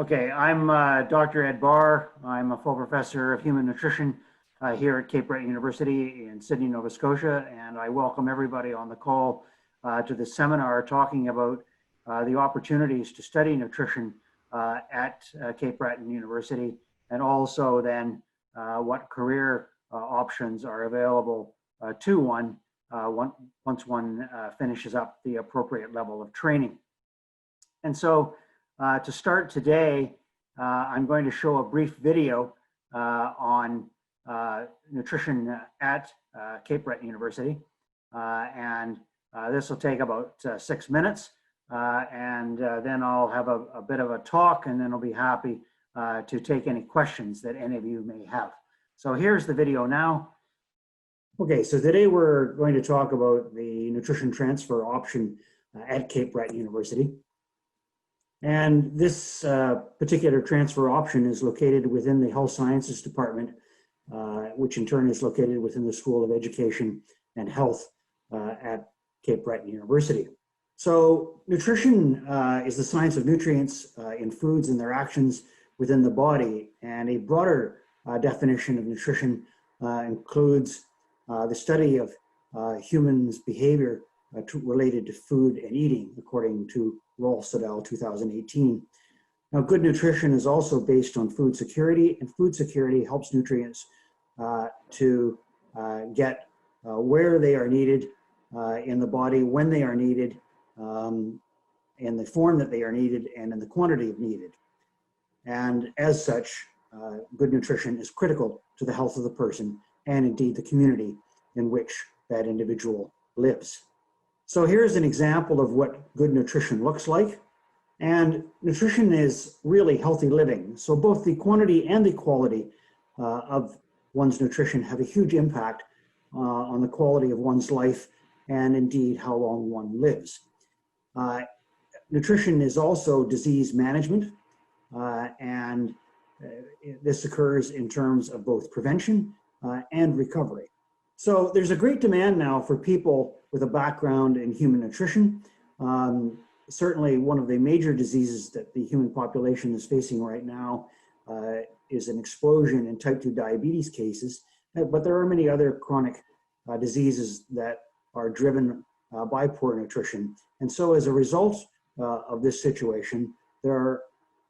Okay, I'm Dr. Ed Barr. I'm a full professor of human nutrition here at Cape Breton University in Sydney, Nova Scotia, and I welcome everybody on the call to this seminar talking about the opportunities to study nutrition at Cape Breton University, and also then what career options are available to one once one finishes up the appropriate level of training. And so to start today, I'm going to show a brief video on nutrition at Cape Breton University. And this will take about 6 minutes. And then I'll have a bit of a talk, and then I'll be happy to take any questions that any of you may have. So here's the video now. Okay, so today we're going to talk about the nutrition transfer option at Cape Breton University. And this particular transfer option is located within the Health Sciences Department, which in turn is located within the School of Education and Health at Cape Breton University. So nutrition is the science of nutrients in foods and their actions within the body. And a broader definition of nutrition includes the study of humans' behavior related to food and eating, according to Rolf 2018. Now, good nutrition is also based on food security, and food security helps nutrients to get where they are needed in the body, when they are needed, in the form that they are needed, and in the quantity needed. And as such, good nutrition is critical to the health of the person and indeed the community in which that individual lives. So here's an example of what good nutrition looks like. And nutrition is really healthy living. So both the quantity and the quality of one's nutrition have a huge impact on the quality of one's life and indeed how long one lives. Nutrition is also disease management, and this occurs in terms of both prevention and recovery. So there's a great demand now for people with a background in human nutrition. Certainly one of the major diseases that the human population is facing right now is an explosion in type 2 diabetes cases, but there are many other chronic diseases that are driven by poor nutrition. And so as a result of this situation, there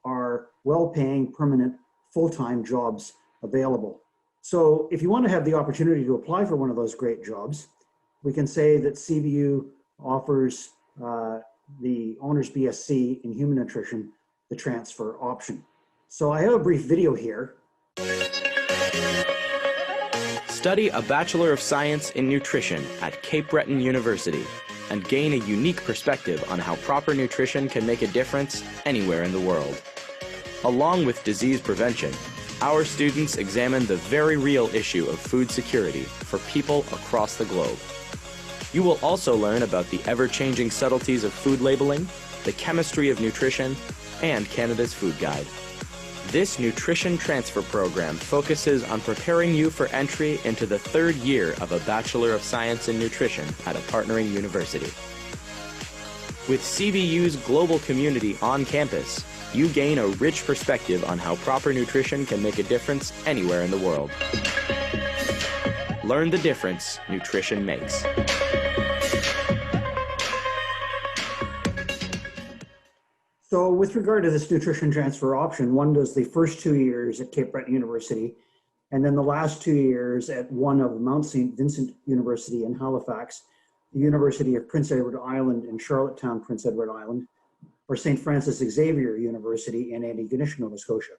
are well-paying, permanent, full-time jobs available. So if you want to have the opportunity to apply for one of those great jobs, we can say that CBU offers the Honours BSc in Human Nutrition, the transfer option. So I have a brief video here. Study a Bachelor of Science in Nutrition at Cape Breton University and gain a unique perspective on how proper nutrition can make a difference anywhere in the world. Along with disease prevention, our students examine the very real issue of food security for people across the globe. You will also learn about the ever-changing subtleties of food labeling, the chemistry of nutrition, and Canada's Food Guide. This nutrition transfer program focuses on preparing you for entry into the third year of a Bachelor of Science in Nutrition at a partnering university. With CBU's global community on campus, you gain a rich perspective on how proper nutrition can make a difference anywhere in the world. Learn the difference nutrition makes. So with regard to this nutrition transfer option, one does the first 2 years at Cape Breton University, and then the last 2 years at one of Mount St. Vincent University in Halifax, the University of Prince Edward Island in Charlottetown, Prince Edward Island, or St. Francis Xavier University in Antigonish, Nova Scotia.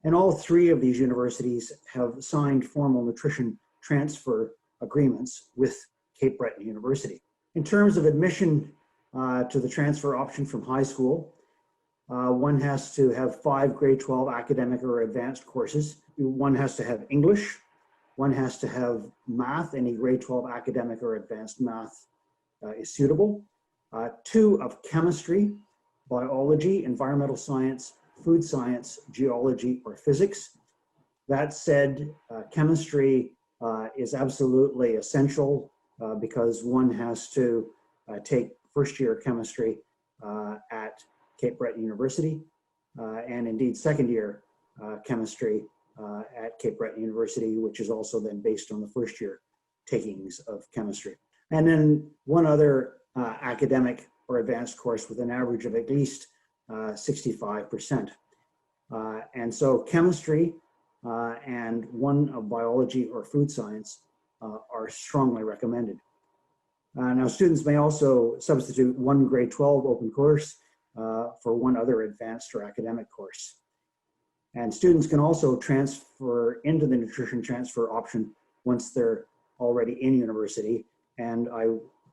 And all three of these universities have signed formal nutrition transfer agreements with Cape Breton University. In terms of admission to the transfer option from high school, one has to have 5 grade 12 academic or advanced courses. One has to have English. One has to have math. Any grade 12 academic or advanced math is suitable. 2 of chemistry, biology, environmental science, food science, geology, or physics. That said, chemistry is absolutely essential because one has to take first year chemistry at Cape Breton University. and indeed second year chemistry at Cape Breton University, which is also then based on the first year takings of chemistry. And then one other academic or advanced course with an average of at least 65%. And so chemistry and one of biology or food science are strongly recommended. Now students may also substitute one grade 12 open course for one other advanced or academic course. And students can also transfer into the nutrition transfer option once they're already in university. And I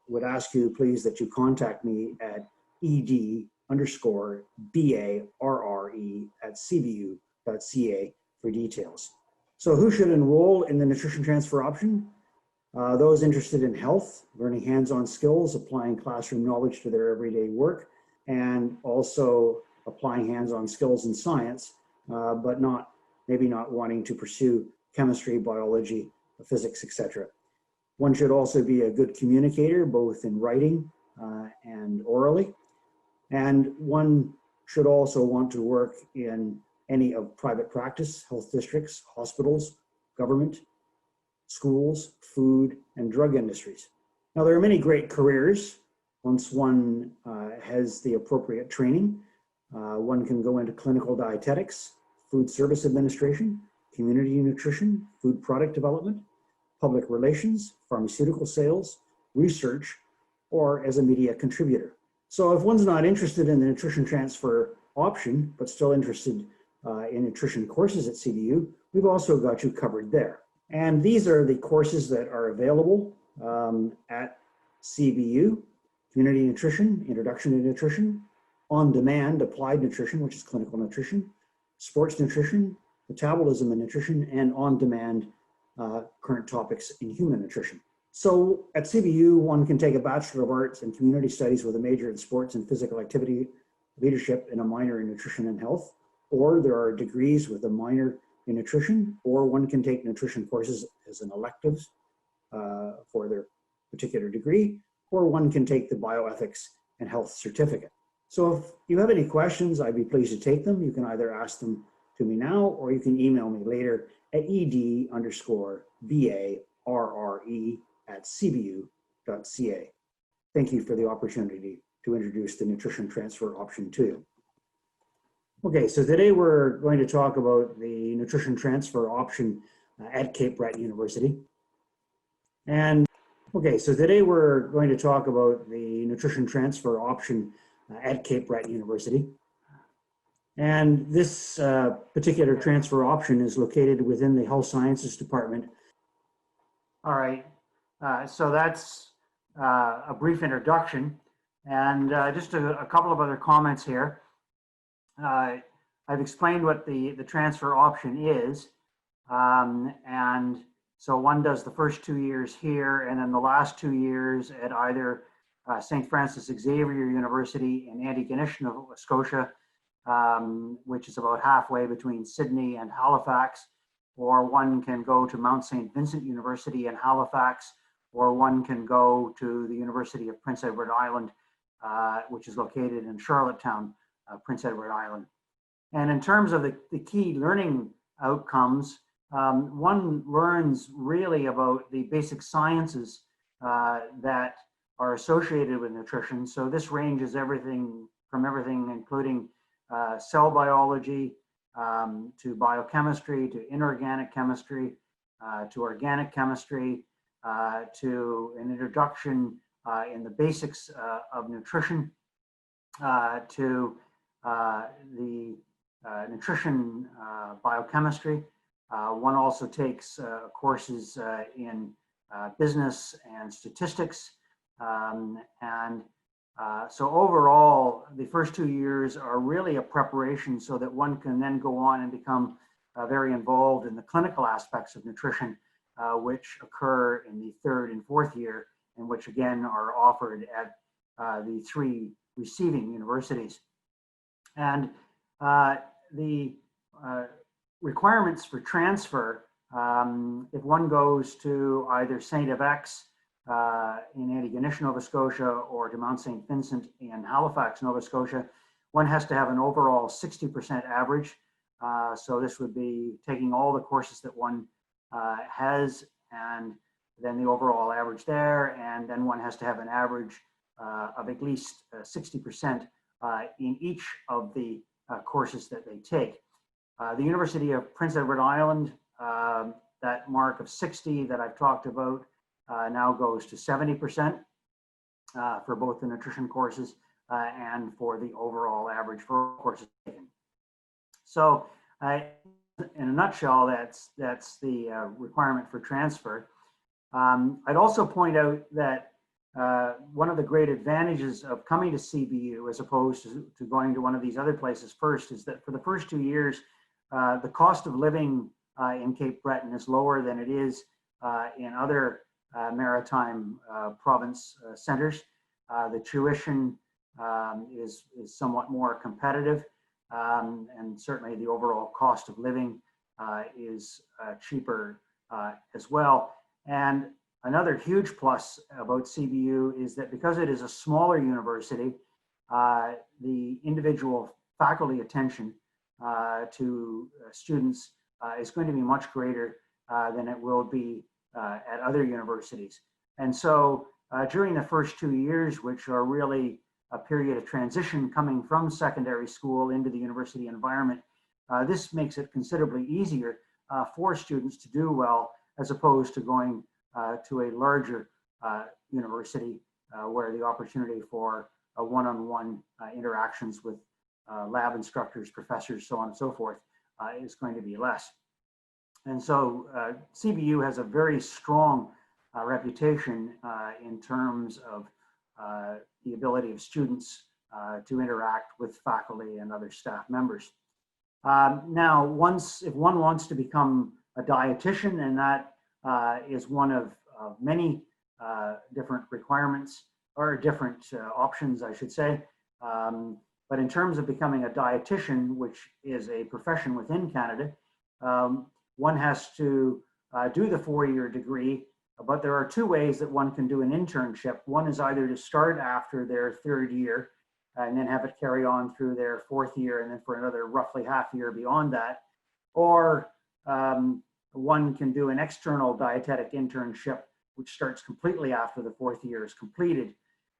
would ask you please that you contact me at ed_BARRE@cbu.ca for details. So who should enroll in the nutrition transfer option? Those interested in health, learning hands-on skills, applying classroom knowledge to their everyday work, and also applying hands-on skills in science, but maybe not wanting to pursue chemistry, biology, physics, etc. One should also be a good communicator, both in writing and orally. And one should also want to work in any of private practice, health districts, hospitals, government, schools, food, and drug industries. Now, there are many great careers once one has the appropriate training. One can go into clinical dietetics, food service administration, community nutrition, food product development, public relations, pharmaceutical sales, research, or as a media contributor. So if one's not interested in the nutrition transfer option, but still interested in nutrition courses at CBU, we've also got you covered there. And these are the courses that are available at CBU: Community Nutrition, Introduction to Nutrition, On-Demand Applied Nutrition, which is clinical nutrition, Sports Nutrition, Metabolism and Nutrition, and On-Demand Current Topics in Human Nutrition. So at CBU, one can take a Bachelor of Arts in Community Studies with a major in Sports and Physical Activity Leadership and a minor in Nutrition and Health, or there are degrees with a minor in nutrition, or one can take nutrition courses as an elective for their particular degree, or one can take the bioethics and health certificate. So if you have any questions, I'd be pleased to take them. You can either ask them to me now, or you can email me later at ed_BARRE@cbu.ca. Thank you for the opportunity to introduce the nutrition transfer option to you. Okay, so today we're going to talk about the nutrition transfer option at Cape Breton University. And okay, so today we're going to talk about the nutrition transfer option at Cape Breton University. And this particular transfer option is located within the Health Sciences Department. All right, so that's a brief introduction, and just a couple of other comments here. I've explained what the transfer option is, and so one does the first 2 years here, and then the last 2 years at either St. Francis Xavier University in Antigonish, Nova Scotia, which is about halfway between Sydney and Halifax, or one can go to Mount St. Vincent University in Halifax, or one can go to the University of Prince Edward Island, which is located in Charlottetown, Prince Edward Island. And in terms of the key learning outcomes, one learns really about the basic sciences that are associated with nutrition. So this ranges everything including cell biology, to biochemistry, to inorganic chemistry, to organic chemistry, to an introduction in the basics of nutrition, to the nutrition biochemistry. One also takes courses in business and statistics. So overall, the first 2 years are really a preparation so that one can then go on and become very involved in the clinical aspects of nutrition, which occur in the 3rd and 4th year, and which again are offered at the 3 receiving universities. And the requirements for transfer, if one goes to either St. FX in Antigonish, Nova Scotia, or to Mount St. Vincent in Halifax, Nova Scotia, One has to have an overall 60% average. So this would be taking all the courses that one has and then the overall average there. And then one has to have an average of at least 60% in each of the courses that they take. The University of Prince Edward Island, that mark of 60 that I've talked about now goes to 70% for both the nutrition courses and for the overall average for courses taken. So in a nutshell, that's the requirement for transfer. I'd also point out that one of the great advantages of coming to CBU as opposed to going to one of these other places first is that for the first 2 years, the cost of living in Cape Breton is lower than it is in other maritime province centers. The tuition is somewhat more competitive, and certainly the overall cost of living is cheaper as well. And another huge plus about CBU is that because it is a smaller university, the individual faculty attention to students is going to be much greater than it will be at other universities. And so during the first 2 years, which are really a period of transition coming from secondary school into the university environment, this makes it considerably easier for students to do well as opposed to going to a larger university where the opportunity for one-on-one interactions with lab instructors, professors, so on and so forth, is going to be less. And so CBU has a very strong reputation in terms of the ability of students to interact with faculty and other staff members. Now, if one wants to become a dietitian, and that is one of many different requirements or different options, I should say. But in terms of becoming a dietitian, which is a profession within Canada, one has to do the 4-year degree, but there are 2 ways that one can do an internship. One is either to start after their 3rd year and then have it carry on through their 4th year and then for another roughly half year beyond that, or one can do an external dietetic internship, which starts completely after the 4th year is completed.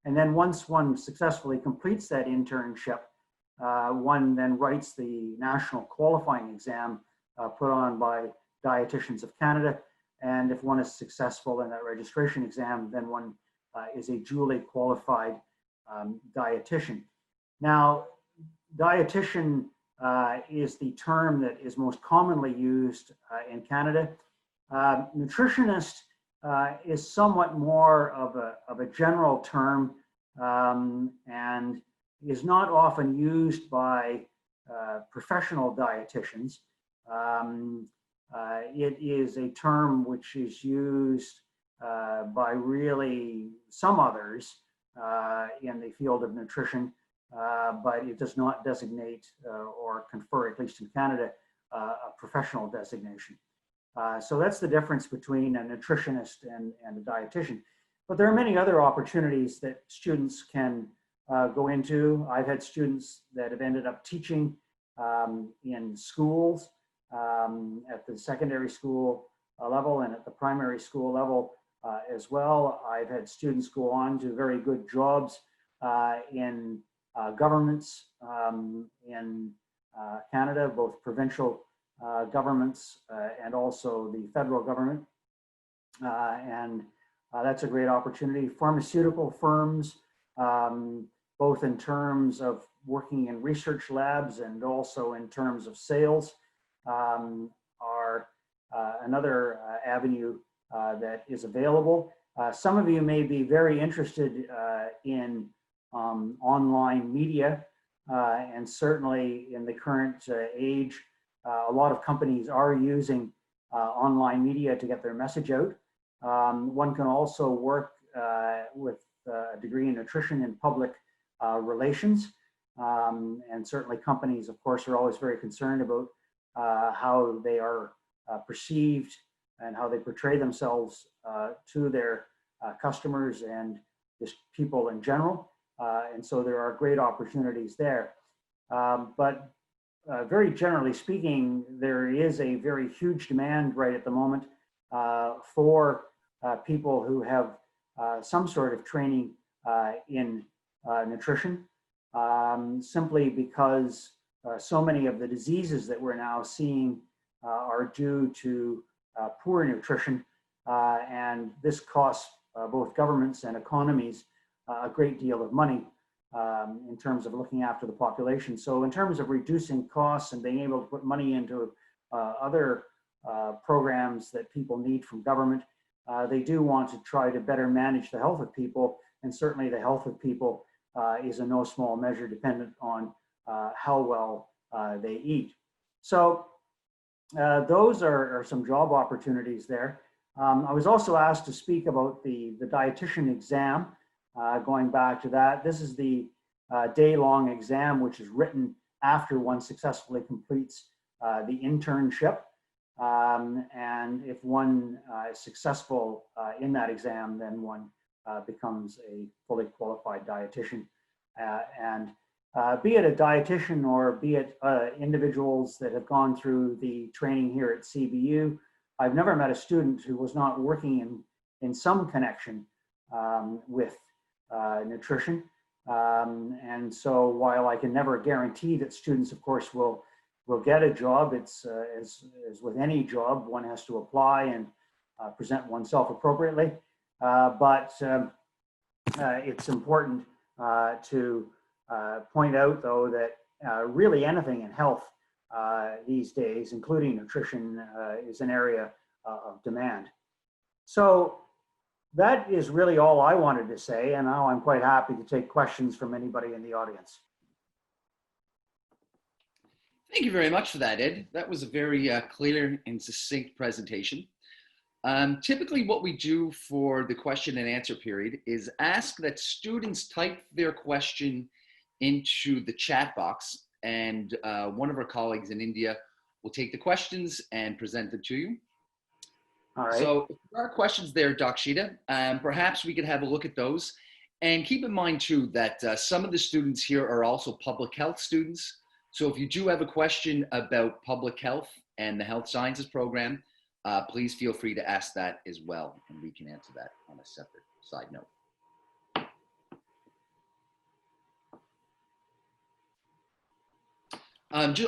And then once one successfully completes that internship, one then writes the national qualifying exam put on by Dietitians of Canada. And if one is successful in that registration exam, then one is a duly qualified dietitian. Now, dietitian is the term that is most commonly used in Canada. Nutritionist is somewhat more of a general term and is not often used by professional dietitians. It is a term which is used by really some others in the field of nutrition, but it does not designate or confer, at least in Canada, a professional designation. So that's the difference between a nutritionist and a dietitian. But there are many other opportunities that students can go into. I've had students that have ended up teaching in schools at the secondary school level and at the primary school level as well. I've had students go on to very good jobs in governments in Canada, both provincial governments and also the federal government. And that's a great opportunity. Pharmaceutical firms, both in terms of working in research labs and also in terms of sales, are another avenue that is available. Some of you may be very interested in online media, and certainly in the current age, a lot of companies are using online media to get their message out. One can also work with a degree in nutrition and public relations. And certainly companies, of course, are always very concerned about how they are perceived and how they portray themselves to their customers and just people in general. And so there are great opportunities there. But very generally speaking, there is a very huge demand right at the moment for people who have some sort of training in nutrition, simply because so many of the diseases that we're now seeing are due to poor nutrition, and this costs both governments and economies a great deal of money in terms of looking after the population. So in terms of reducing costs and being able to put money into other programs that people need from government, they do want to try to better manage the health of people, and certainly the health of people is in no small measure dependent on how well they eat. So those are some job opportunities there. I was also asked to speak about the dietitian exam. Going back to that, this is the day-long exam which is written after one successfully completes the internship. And if one is successful in that exam, then one becomes a fully qualified dietitian. And be it a dietitian or be it individuals that have gone through the training here at CBU, I've never met a student who was not working in some connection with nutrition. And so while I can never guarantee that students, of course, will get a job, it's as with any job, one has to apply and present oneself appropriately. But it's important to point out, though, that really anything in health these days, including nutrition, is an area of demand. So that is really all I wanted to say, and now I'm quite happy to take questions from anybody in the audience. Thank you very much for that, Ed. That was a very clear and succinct presentation. Typically what we do for the question and answer period is ask that students type their question into the chat box, and one of our colleagues in India will take the questions and present them to you. All right. So if there are questions there, Dakshita, perhaps we could have a look at those. And keep in mind too that some of the students here are also public health students. So if you do have a question about public health and the health sciences program, please feel free to ask that as well, and we can answer that on a separate side note.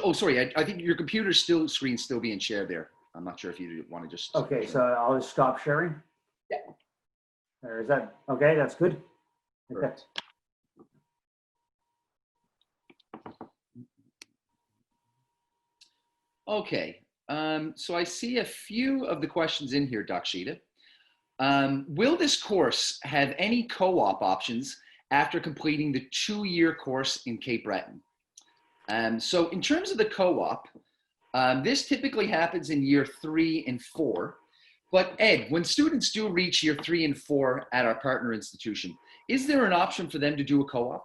Oh, sorry, I think your computer screen's still being shared there. I'm not sure if you want to just... Okay, so I'll just stop sharing? Yeah. Or is that, okay, that's good. Okay. Okay, so I see a few of the questions in here, Dakshita. Will this course have any co-op options after completing the 2-year course in Cape Breton? So in terms of the co-op, this typically happens in year 3 and 4. But Ed, when students do reach year 3 and 4 at our partner institution, is there an option for them to do a co-op?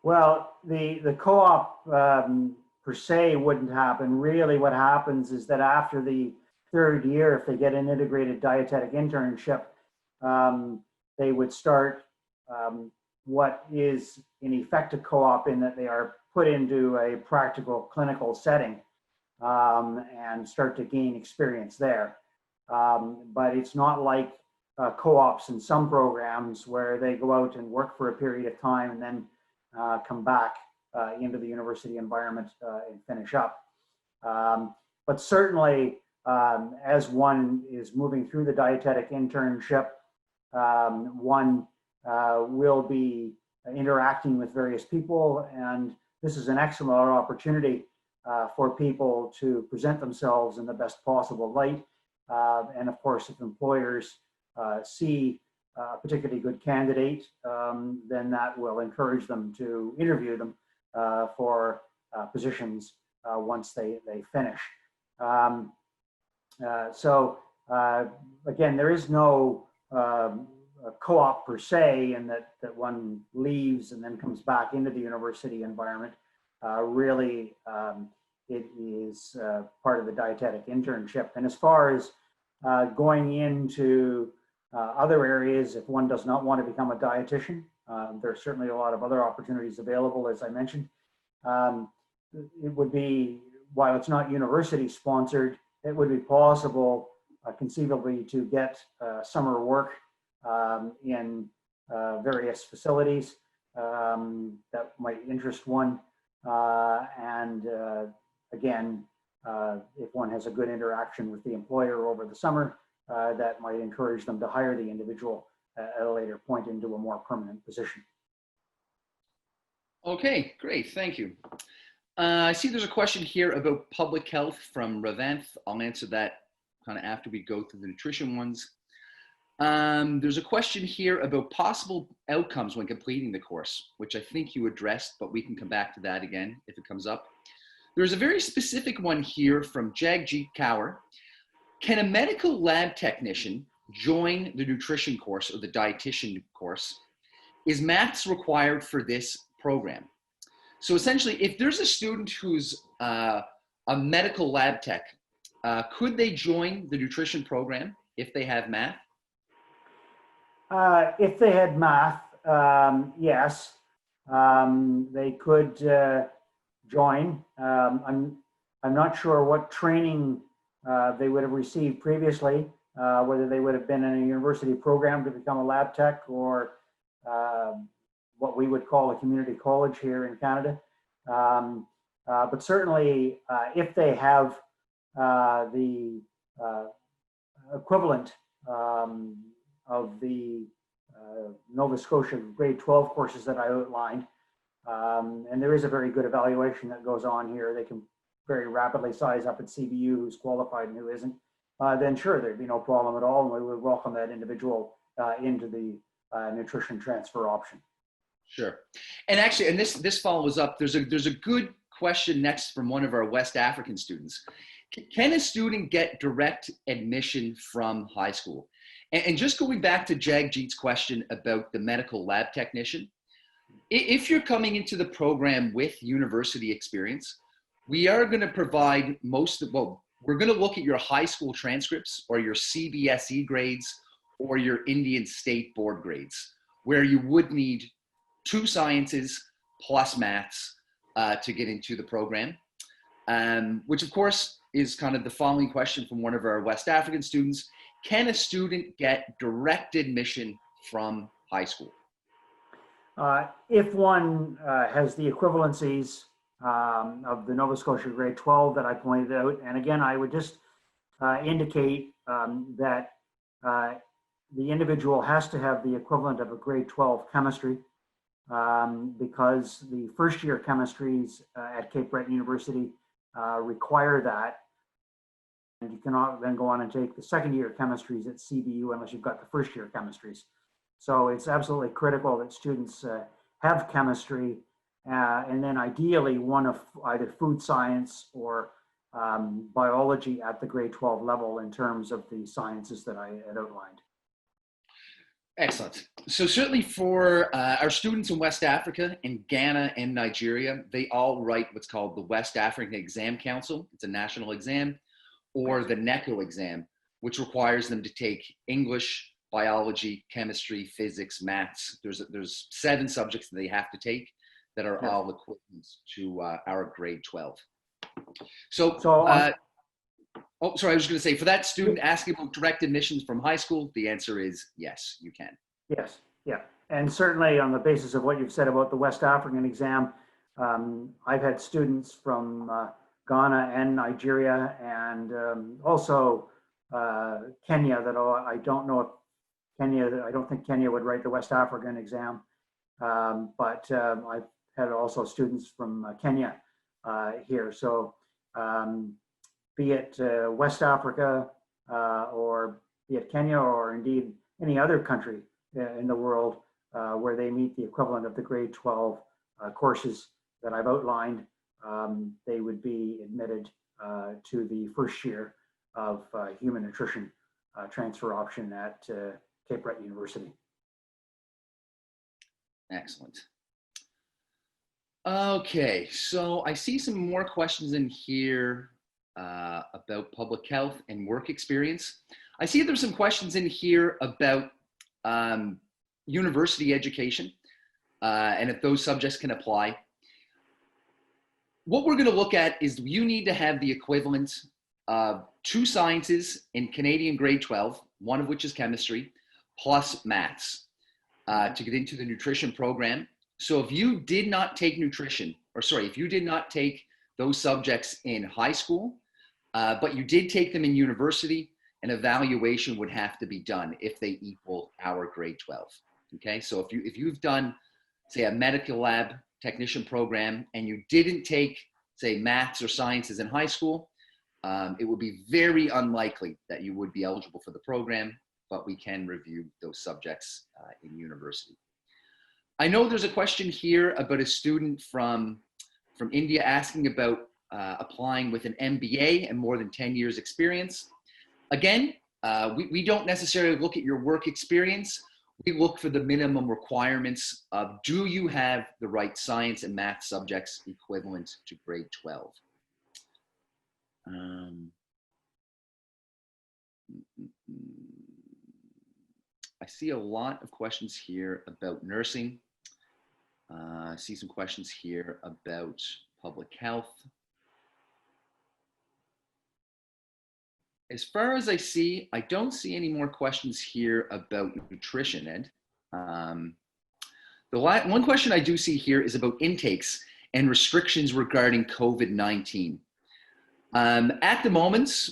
Well, the co-op per se wouldn't happen. Really what happens is that after the 3rd year, if they get an integrated dietetic internship, they would start what is in effect a co-op, in that they are put into a practical clinical setting and start to gain experience there. But it's not like co-ops in some programs where they go out and work for a period of time and then come back into the university environment and finish up. But certainly, as one is moving through the dietetic internship, one will be interacting with various people, and this is an excellent opportunity for people to present themselves in the best possible light. And of course, if employers see a particularly good candidate, then that will encourage them to interview them for positions once they finish. So again, there is no co-op per se, in that one leaves and then comes back into the university environment. Really, it is part of the dietetic internship. And as far as going into other areas, if one does not want to become a dietitian, there are certainly a lot of other opportunities available, as I mentioned. it would be, while it's not university sponsored, it would be possible conceivably to get summer work in various facilities that might interest one. And again, if one has a good interaction with the employer over the summer, that might encourage them to hire the individual at a later point into a more permanent position. Okay, great, thank you. I see there's a question here about public health from Ravanth. I'll answer that kind of after we go through the nutrition ones. There's a question here about possible outcomes when completing the course, which I think you addressed, but we can come back to that again if it comes up. There's a very specific one here from Jagjit Kaur. Can a medical lab technician join the nutrition course or the dietitian course? Is maths required for this program? So essentially, if there's a student who's a medical lab tech, could they join the nutrition program if they have math? If they had math, yes, they could join. I'm not sure what training they would have received previously, whether they would have been in a university program to become a lab tech or what we would call a community college here in Canada. But certainly, if they have the equivalent of the Nova Scotia grade 12 courses that I outlined, and there is a very good evaluation that goes on here. They can very rapidly size up at CBU who's qualified and who isn't. Then sure, there'd be no problem at all, and we would welcome that individual into the nutrition transfer option. Sure. And actually, and this follows up, there's a good question next from one of our West African students. Can a student get direct admission from high school? And just going back to Jagjit's question about the medical lab technician, if you're coming into the program with university experience, we are going to provide we're going to look at your high school transcripts or your CBSE grades or your Indian State Board grades, where you would need 2 sciences plus maths to get into the program, which of course is kind of the following question from one of our West African students. Can a student get direct admission from high school? If one has the equivalencies of the Nova Scotia grade 12 that I pointed out, and again, I would just indicate that the individual has to have the equivalent of a grade 12 chemistry, because the first year chemistries at Cape Breton University require that. And you cannot then go on and take the second year chemistries at CBU unless you've got the first year chemistries. So it's absolutely critical that students have chemistry, and then ideally one of either food science or biology at the grade 12 level in terms of the sciences that I had outlined. Excellent. So certainly for our students in West Africa, in Ghana and Nigeria, they all write what's called the West African Exam Council. It's a national exam, or the NECO exam, which requires them to take English, biology, chemistry, physics, maths. There's 7 subjects that they have to take that are all equivalent to our grade 12. Oh, sorry, I was going to say, for that student asking about direct admissions from high school, the answer is yes, you can. Yes, yeah. And certainly on the basis of what you've said about the West African exam, I've had students from Ghana and Nigeria, and also Kenya, that I don't know if I don't think Kenya would write the West African exam, but I've had also students from Kenya here. So be it West Africa or be it Kenya or indeed any other country in the world where they meet the equivalent of the grade 12 courses that I've outlined, they would be admitted to the first year of human nutrition transfer option at Cape Breton University. Excellent. Okay, so I see some more questions in here about public health and work experience. I see there's some questions in here about university education and if those subjects can apply. what we're going to look at is you need to have the equivalent of 2 sciences in Canadian grade 12, one of which is chemistry, plus maths to get into the nutrition program. So if you did not take nutrition, or sorry, if you did not take those subjects in high school, but you did take them in university, an evaluation would have to be done if they equal our grade 12. Okay, so if you've done, say, a medical lab technician program and you didn't take, say, maths or sciences in high school, it would be very unlikely that you would be eligible for the program, but we can review those subjects in university. I know there's a question here about a student from India asking about applying with an MBA and more than 10 years experience. Again, we don't necessarily look at your work experience. We look for the minimum requirements of, do you have the right science and math subjects equivalent to grade 12? I see a lot of questions here about nursing. I see some questions here about public health. As far as I see, I don't see any more questions here about nutrition, Ed. One question I do see here is about intakes and restrictions regarding COVID-19. At the moment,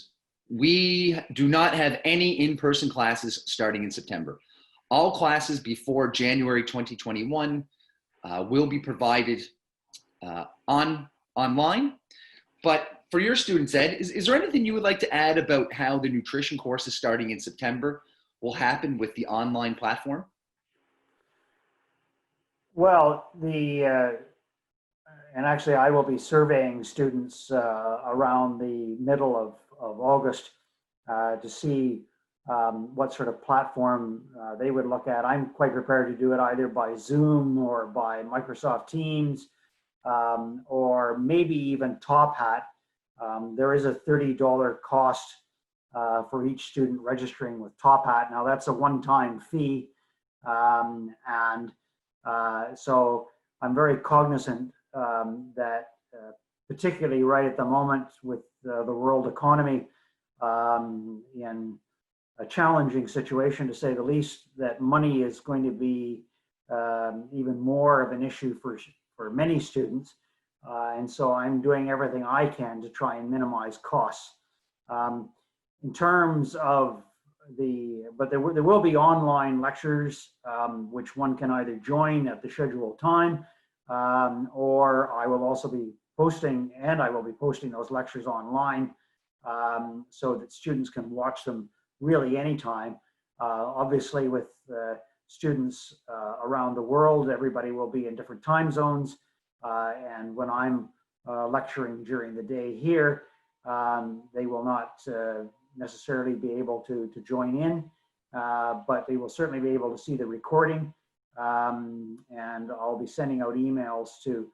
we do not have any in-person classes starting in September. All classes before January 2021 will be provided online. But for your students, Ed, is there anything you would like to add about how the nutrition courses starting in September will happen with the online platform? Well, and actually I will be surveying students around the middle of August to see what sort of platform they would look at. I'm quite prepared to do it either by Zoom or by Microsoft Teams, or maybe even Top Hat. There is a $30 cost for each student registering with Top Hat. Now that's a one-time fee. So I'm very cognizant that particularly right at the moment with the world economy in a challenging situation, to say the least, that money is going to be even more of an issue for many students. And so I'm doing everything I can to try and minimize costs. In terms of but there will be online lectures, which one can either join at the scheduled time, or I will also be posting, and I will be posting those lectures online so that students can watch them really anytime. Obviously, with students around the world, everybody will be in different time zones. And when I'm lecturing during the day here, they will not necessarily be able to join in, but they will certainly be able to see the recording. And I'll be sending out emails to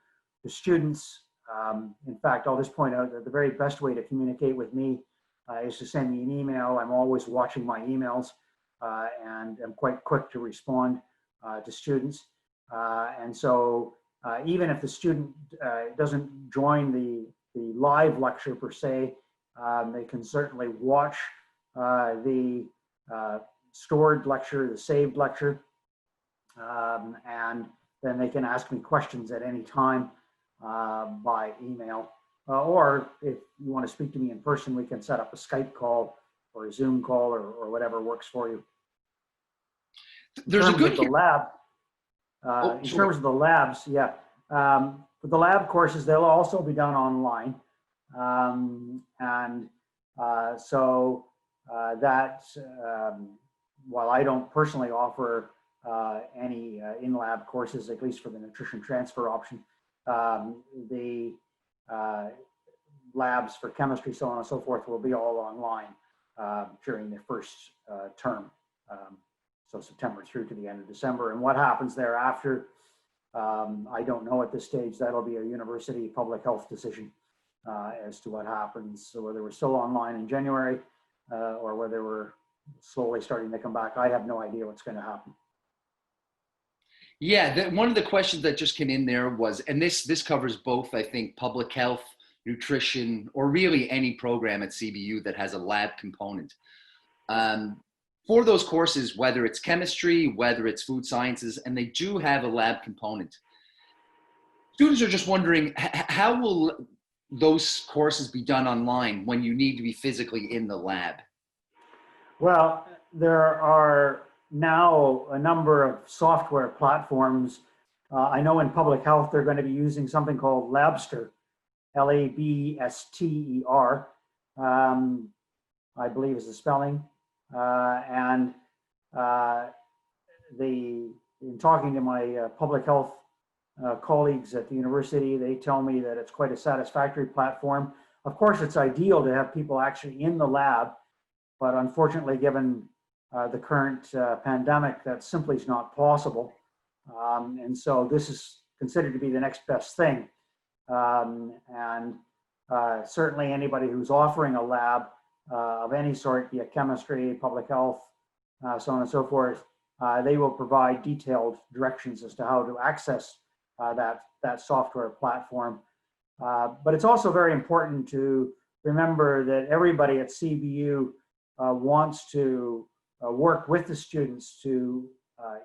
the students. In fact, I'll just point out that the very best way to communicate with me is to send me an email. I'm always watching my emails and I'm quite quick to respond to students. And so even if the student doesn't join the live lecture per se, they can certainly watch the stored lecture, the saved lecture, and then they can ask me questions at any time by email. Or if you want to speak to me in person, we can set up a Skype call or a Zoom call or whatever works for you. There's a good lab. In terms of the labs, yeah. For the lab courses, they'll also be done online. While I don't personally offer any in-lab courses, at least for the nutrition transfer option, the labs for chemistry, so on and so forth, will be all online during the first term. So September through to the end of December. And what happens thereafter, I don't know at this stage. That'll be a university public health decision as to what happens. So whether we're still online in January or whether we're slowly starting to come back, I have no idea what's going to happen. Yeah, one of the questions that just came in there was, and this covers both, I think, public health, nutrition, or really any program at CBU that has a lab component. Um, for those courses, whether it's chemistry, whether it's food sciences, and they do have a lab component, students are just wondering, how will those courses be done online when you need to be physically in the lab? Well, there are now a number of software platforms. I know in public health, they're going to be using something called Labster, Labster, I believe is the spelling. And in talking to my public health colleagues at the university, they tell me that it's quite a satisfactory platform. Of course, it's ideal to have people actually in the lab, but unfortunately, given the current pandemic, that simply is not possible. And so this is considered to be the next best thing. Certainly anybody who's offering a lab of any sort, be it chemistry, public health, so on and so forth, they will provide detailed directions as to how to access that software platform. But it's also very important to remember that everybody at CBU wants to work with the students to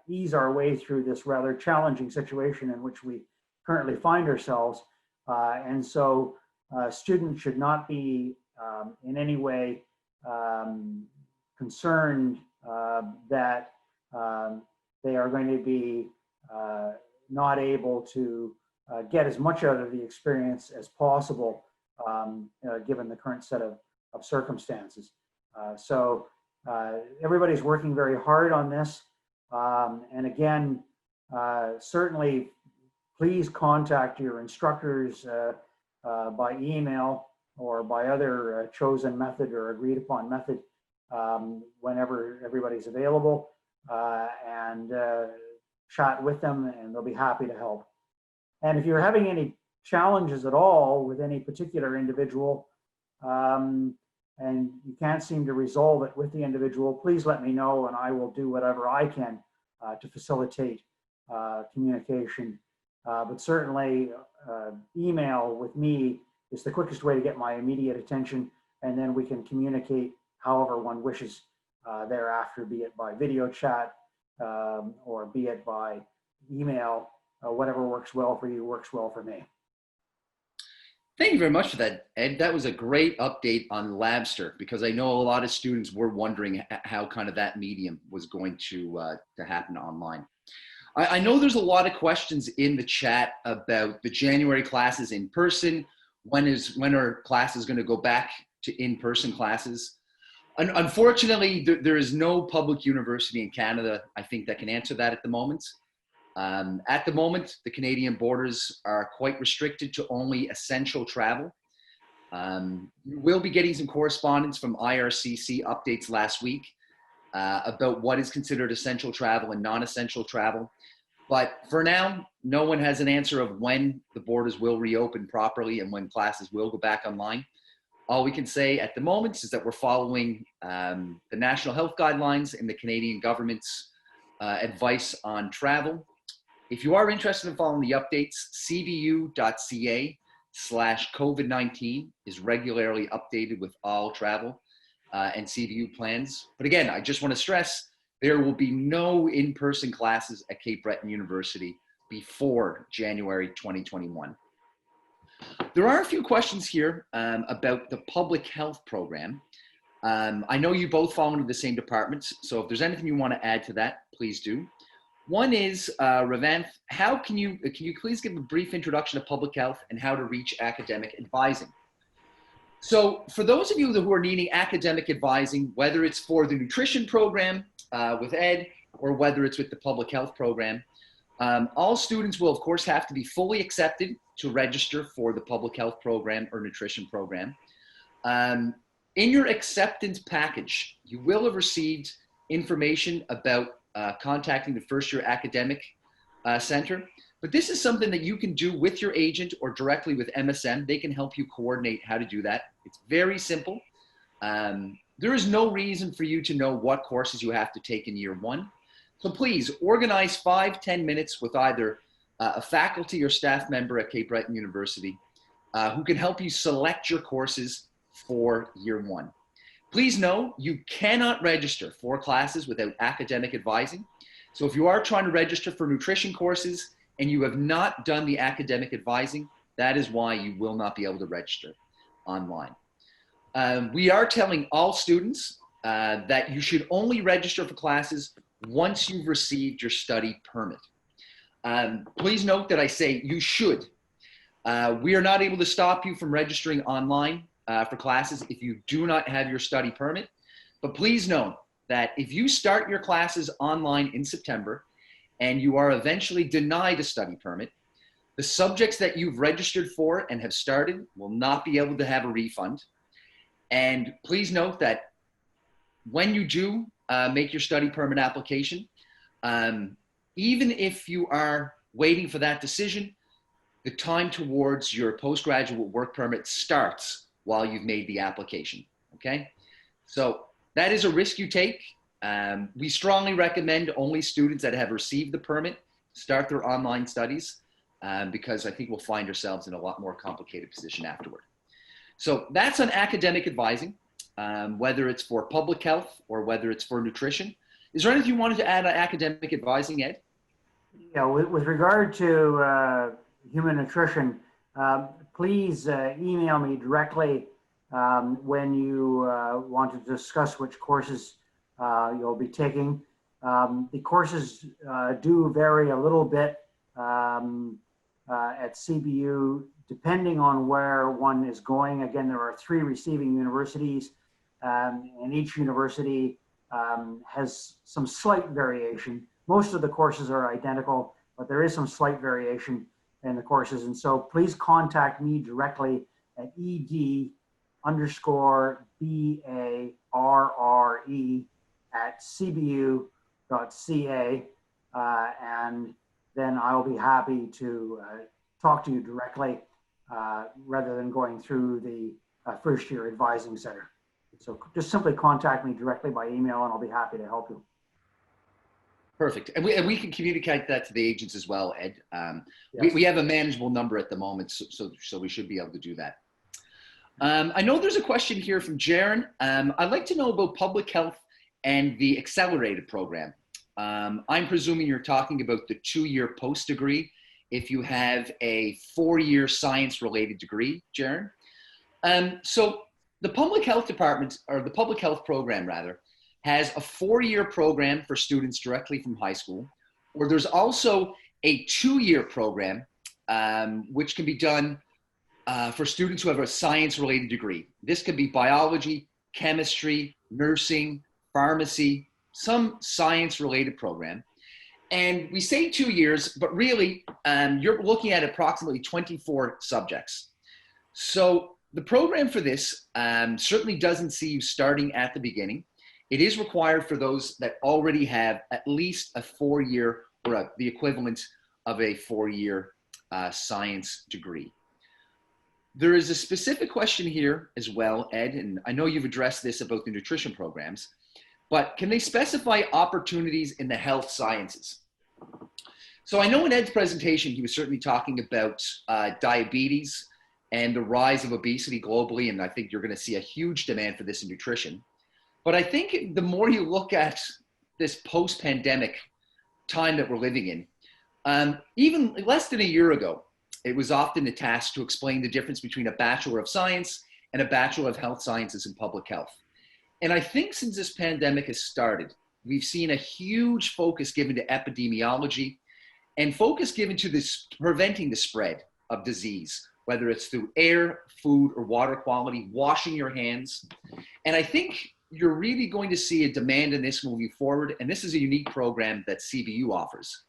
ease our way through this rather challenging situation in which we currently find ourselves. And so students should not be in any way concerned that they are going to be not able to get as much out of the experience as possible given the current set of circumstances. So everybody's working very hard on this. And again, certainly please contact your instructors by email or by other chosen method or agreed upon method whenever everybody's available, and chat with them, and they'll be happy to help. And if you're having any challenges at all with any particular individual, and you can't seem to resolve it with the individual, please let me know and I will do whatever I can to facilitate communication. But certainly email with me is the quickest way to get my immediate attention, and then we can communicate however one wishes thereafter, be it by video chat or be it by email. Whatever works well for you works well for me. Thank you very much for that, Ed. That was a great update on Labster, because I know a lot of students were wondering how kind of that medium was going to happen online. I know there's a lot of questions in the chat about the January classes in person. When are classes going to go back to in-person classes? Unfortunately, there is no public university in Canada, I think, that can answer that at the moment. At the moment, the Canadian borders are quite restricted to only essential travel. We'll be getting some correspondence from IRCC updates last week about what is considered essential travel and non-essential travel. But for now, no one has an answer of when the borders will reopen properly and when classes will go back online. All we can say at the moment is that we're following the national health guidelines and the Canadian government's advice on travel. If you are interested in following the updates, cbu.ca/COVID-19 is regularly updated with all travel and CBU plans. But again, I just want to stress, there will be no in-person classes at Cape Breton University before January 2021. There are a few questions here about the public health program. I know you both fall into the same departments, so if there's anything you want to add to that, please do. One is, Ravanth, can you please give a brief introduction to public health and how to reach academic advising? So for those of you who are needing academic advising, whether it's for the nutrition program with Ed or whether it's with the public health program, all students will of course have to be fully accepted to register for the public health program or nutrition program. In your acceptance package, you will have received information about contacting the first year academic center. But this is something that you can do with your agent or directly with MSM. They can help you coordinate how to do that. It's very simple. There is no reason for you to know what courses you have to take in year one. So please organize 5-10 minutes with either a faculty or staff member at Cape Breton University who can help you select your courses for year one. Please know you cannot register for classes without academic advising. So if you are trying to register for nutrition courses and you have not done the academic advising, that is why you will not be able to register online. We are telling all students that you should only register for classes once you've received your study permit. Please note that I say you should. We are not able to stop you from registering online for classes if you do not have your study permit. But please know that if you start your classes online in September and you are eventually denied a study permit, the subjects that you've registered for and have started will not be able to have a refund. And please note that when you do make your study permit application, even if you are waiting for that decision, the time towards your postgraduate work permit starts while you've made the application, okay? So that is a risk you take. We strongly recommend only students that have received the permit start their online studies because I think we'll find ourselves in a lot more complicated position afterward. So that's on academic advising, whether it's for public health or whether it's for nutrition. Is there anything you wanted to add on academic advising, Ed? Yeah, with regard to human nutrition, please email me directly when you want to discuss which courses you'll be taking. The courses do vary a little bit at CBU, depending on where one is going. Again, there are 3 receiving universities, and each university has some slight variation. Most of the courses are identical, but there is some slight variation in the courses. And so please contact me directly at ed_barre@cbu.ca, and then I'll be happy to talk to you directly rather than going through the first year advising center. So just simply contact me directly by email and I'll be happy to help you. Perfect. And we can communicate that to the agents as well, Ed. Yes. We have a manageable number at the moment, so we should be able to do that. I know there's a question here from Jaron. I'd like to know about public health and the accelerated program. I'm presuming you're talking about the 2-year post degree if you have a 4-year science related degree, Jaron. So the public health department, or the public health program rather, has a 4-year program for students directly from high school, or there's also a 2-year program which can be done for students who have a science-related degree. This could be biology, chemistry, nursing, pharmacy, some science-related program. And we say 2 years, but really you're looking at approximately 24 subjects. So the program for this certainly doesn't see you starting at the beginning. It is required for those that already have at least a 4-year or the equivalent of a 4-year science degree. There is a specific question here as well, Ed, and I know you've addressed this about the nutrition programs, but can they specify opportunities in the health sciences? So I know in Ed's presentation, he was certainly talking about diabetes and the rise of obesity globally, and I think you're going to see a huge demand for this in nutrition. But I think the more you look at this post-pandemic time that we're living in, even less than a year ago, it was often a task to explain the difference between a Bachelor of Science and a Bachelor of Health Sciences in Public Health. And I think since this pandemic has started, we've seen a huge focus given to epidemiology and focus given to this preventing the spread of disease, whether it's through air, food, or water quality, washing your hands. And I think you're really going to see a demand in this moving forward. And this is a unique program that CBU offers.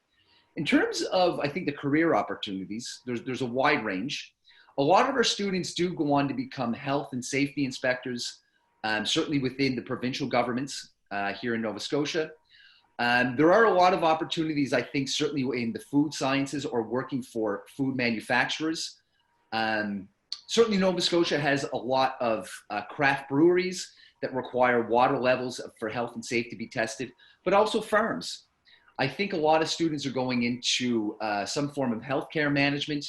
In terms of, I think, the career opportunities, there's a wide range. A lot of our students do go on to become health and safety inspectors, certainly within the provincial governments here in Nova Scotia. There are a lot of opportunities, I think, certainly in the food sciences or working for food manufacturers. Certainly Nova Scotia has a lot of craft breweries that require water levels for health and safety to be tested, but also farms. I think a lot of students are going into some form of healthcare management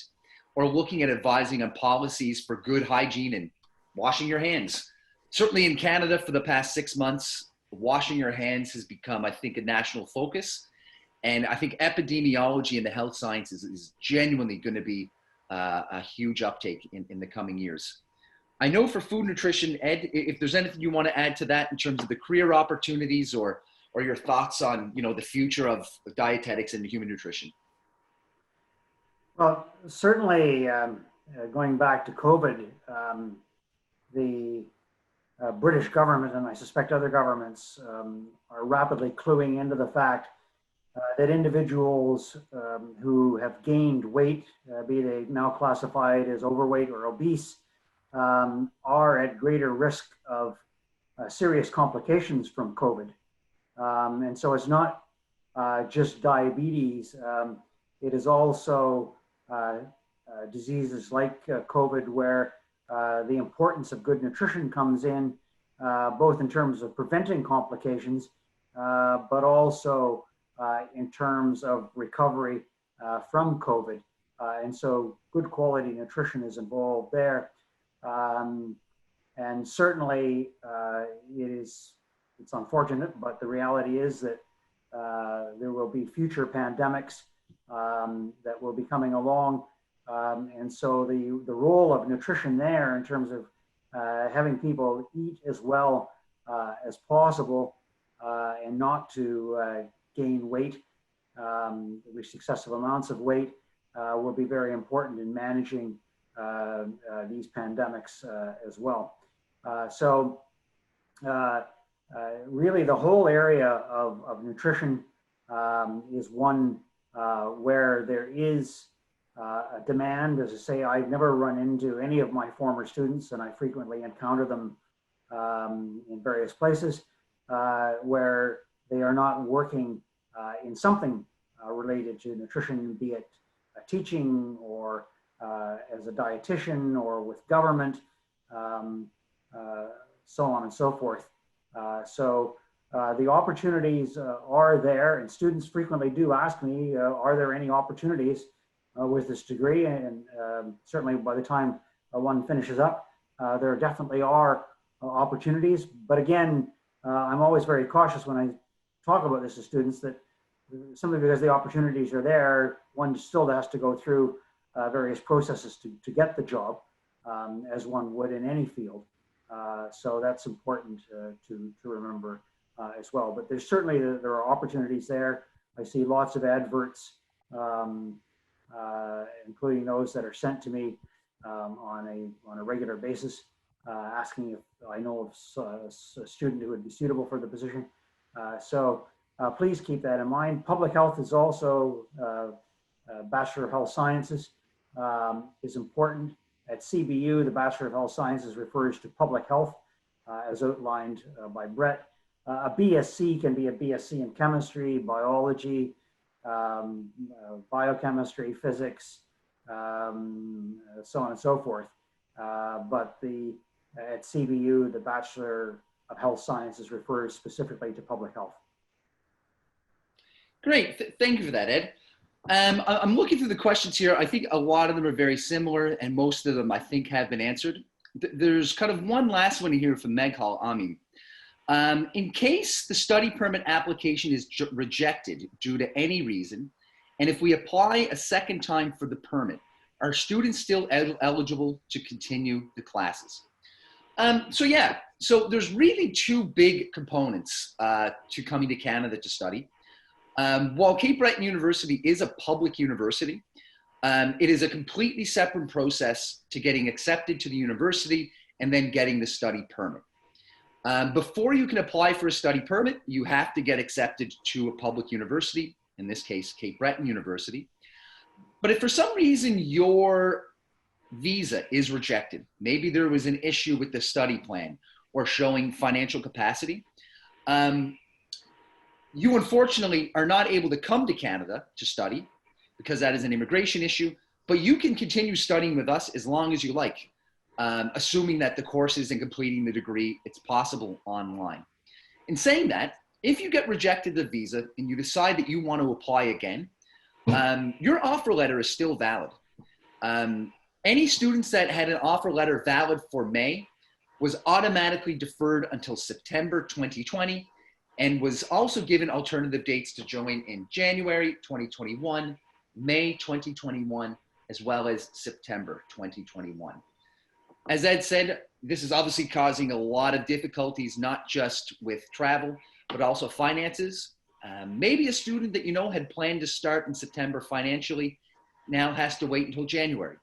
or looking at advising on policies for good hygiene and washing your hands. Certainly in Canada for the past 6 months, washing your hands has become, I think, a national focus. And I think epidemiology in the health sciences is genuinely going to be a huge uptake in the coming years. I know for food nutrition, Ed, if there's anything you want to add to that in terms of the career opportunities or your thoughts on, the future of dietetics and human nutrition. Well, certainly going back to COVID, the British government, and I suspect other governments, are rapidly cluing into the fact that individuals who have gained weight, be they now classified as overweight or obese, are at greater risk of serious complications from COVID. And so it's not just diabetes, it is also diseases like COVID, where the importance of good nutrition comes in, both in terms of preventing complications, but also in terms of recovery from COVID. And so good quality nutrition is involved there. And certainly it's unfortunate, but the reality is that there will be future pandemics that will be coming along. And so the role of nutrition there in terms of having people eat as well as possible and not to gain weight, reach excessive amounts of weight, will be very important in managing these pandemics as well. So really the whole area of nutrition is one where there is a demand. As I say, I've never run into any of my former students, and I frequently encounter them in various places where they are not working in something related to nutrition, be it teaching or as a dietitian or with government, so on and so forth. So the opportunities are there, and students frequently do ask me, are there any opportunities with this degree? And certainly by the time one finishes up, there definitely are opportunities. But again, I'm always very cautious when I talk about this to students, that simply because the opportunities are there, one still has to go through various processes to get the job, as one would in any field. So that's important to remember as well. But there's certainly, there are opportunities there. I see lots of adverts, including those that are sent to me on a regular basis, asking if I know of a student who would be suitable for the position. So please keep that in mind. Public health is also, Bachelor of Health Sciences is important. At CBU, the Bachelor of Health Sciences refers to public health, as outlined by Brett. A BSc can be a BSc in chemistry, biology, biochemistry, physics, so on and so forth. But at CBU, the Bachelor of Health Sciences refers specifically to public health. Great, thank you for that, Ed. I'm looking through the questions here. I think a lot of them are very similar, and most of them I think have been answered. There's kind of one last one here from Meghal Amin. In case the study permit application is rejected due to any reason, and if we apply a second time for the permit, are students still eligible to continue the classes? So there's really two big components to coming to Canada to study. While Cape Breton University is a public university, it is a completely separate process to getting accepted to the university and then getting the study permit. Before you can apply for a study permit, you have to get accepted to a public university, in this case, Cape Breton University. But if for some reason your visa is rejected, maybe there was an issue with the study plan or showing financial capacity, you unfortunately are not able to come to Canada to study because that is an immigration issue, but you can continue studying with us as long as you like, assuming that the courses and completing the degree, it's possible online. In saying that, if you get rejected the visa and you decide that you want to apply again, your offer letter is still valid. Any students that had an offer letter valid for May was automatically deferred until September 2020 and was also given alternative dates to join in January 2021, May 2021, as well as September 2021. As Ed said, this is obviously causing a lot of difficulties, not just with travel, but also finances. Maybe a student that you know had planned to start in September financially now has to wait until January.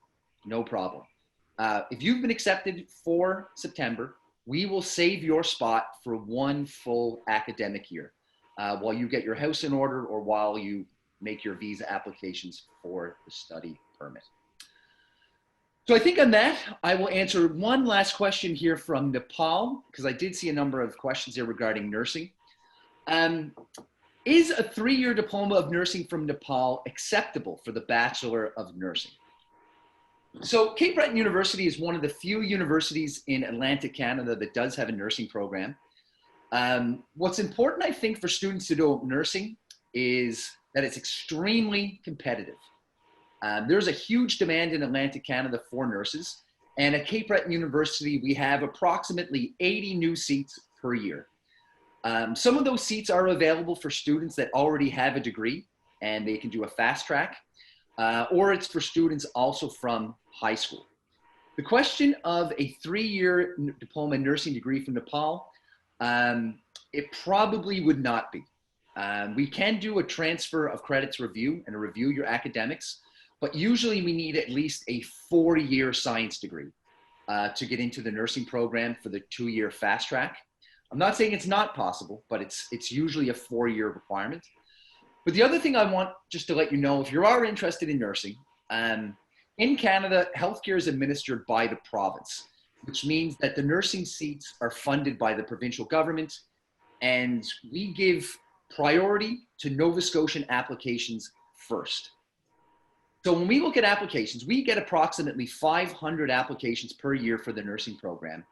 No problem. If you've been accepted for September, we will save your spot for one full academic year while you get your house in order or while you make your visa applications for the study permit. So I think on that, I will answer one last question here from Nepal, because I did see a number of questions here regarding nursing. Is a 3-year diploma of nursing from Nepal acceptable for the Bachelor of Nursing? So Cape Breton University is one of the few universities in Atlantic Canada that does have a nursing program. What's important, I think, for students to do nursing is that it's extremely competitive. There's a huge demand in Atlantic Canada for nurses. And at Cape Breton University, we have approximately 80 new seats per year. Some of those seats are available for students that already have a degree and they can do a fast track, or it's for students also from high school. The question of a 3-year diploma in nursing degree from Nepal, it probably would not be. We can do a transfer of credits review and review your academics, but usually we need at least a 4-year science degree to get into the nursing program for the 2-year fast track. I'm not saying it's not possible, but it's usually a 4-year requirement. But the other thing I want just to let you know, if you are interested in nursing, in Canada, healthcare is administered by the province, which means that the nursing seats are funded by the provincial government, and we give priority to Nova Scotian applications first. So when we look at applications, we get approximately 500 applications per year for the nursing program,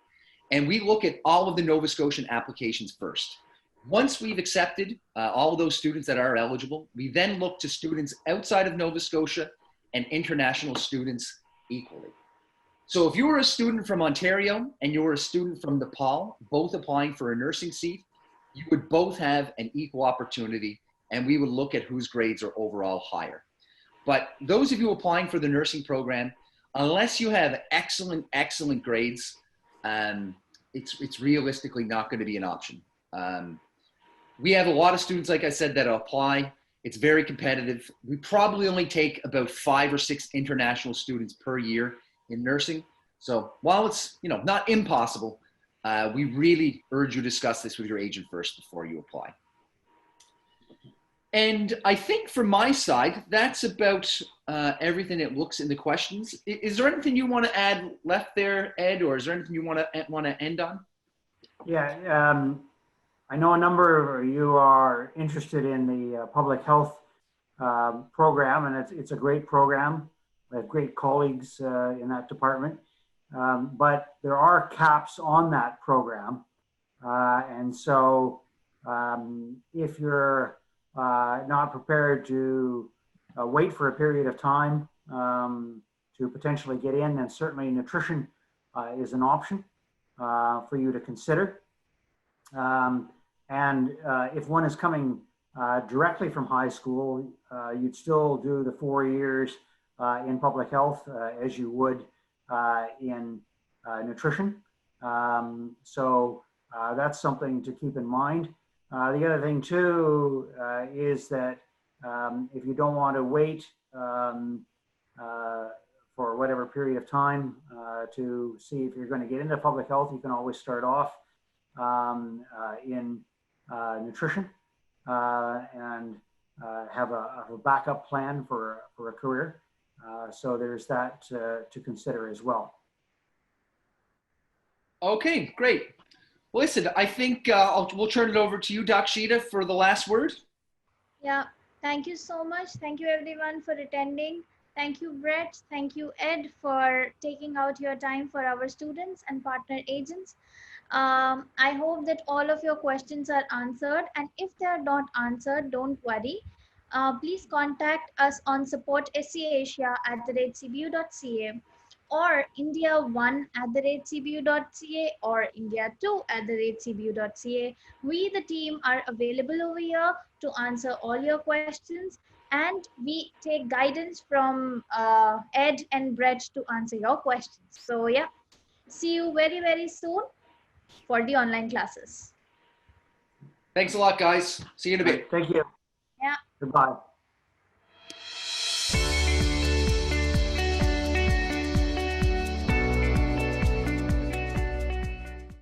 and we look at all of the Nova Scotian applications first. Once we've accepted all of those students that are eligible, we then look to students outside of Nova Scotia and international students equally. So if you were a student from Ontario and you were a student from Nepal, both applying for a nursing seat, you would both have an equal opportunity, and we would look at whose grades are overall higher. But those of you applying for the nursing program, unless you have excellent, excellent grades, it's realistically not going to be an option. We have a lot of students, like I said, that apply. It's very competitive. We probably only take about 5 or 6 international students per year in nursing. So while it's not impossible, we really urge you to discuss this with your agent first before you apply. And I think from my side, that's about everything it looks in the questions. Is there anything you want to add left there, Ed, or is there anything you want to end on? Yeah, I know a number of you are interested in the public health program, and it's a great program. We have great colleagues in that department, but there are caps on that program. And so if you're not prepared to wait for a period of time to potentially get in, then certainly nutrition is an option for you to consider. And if one is coming directly from high school, you'd still do the 4 years in public health as you would in nutrition. So that's something to keep in mind. The other thing too is that if you don't want to wait for whatever period of time to see if you're going to get into public health, you can always start off in nutrition and have a backup plan for a career. So there's that to consider as well. Okay, great. Well, listen, I think we'll turn it over to you, Dakshita, for the last word. Yeah, thank you so much. Thank you everyone for attending. Thank you, Brett. Thank you, Ed, for taking out your time for our students and partner agents. I hope that all of your questions are answered, and if they are not answered, don't worry. Please contact us on supportscasia@cbu.ca or India1@cbu.ca or India2@cbu.ca. We, the team, are available over here to answer all your questions, and we take guidance from Ed and Brett to answer your questions. So yeah, see you very, very soon for the online classes. Thanks a lot, guys. See you in a bit. Thank you. Yeah. Goodbye.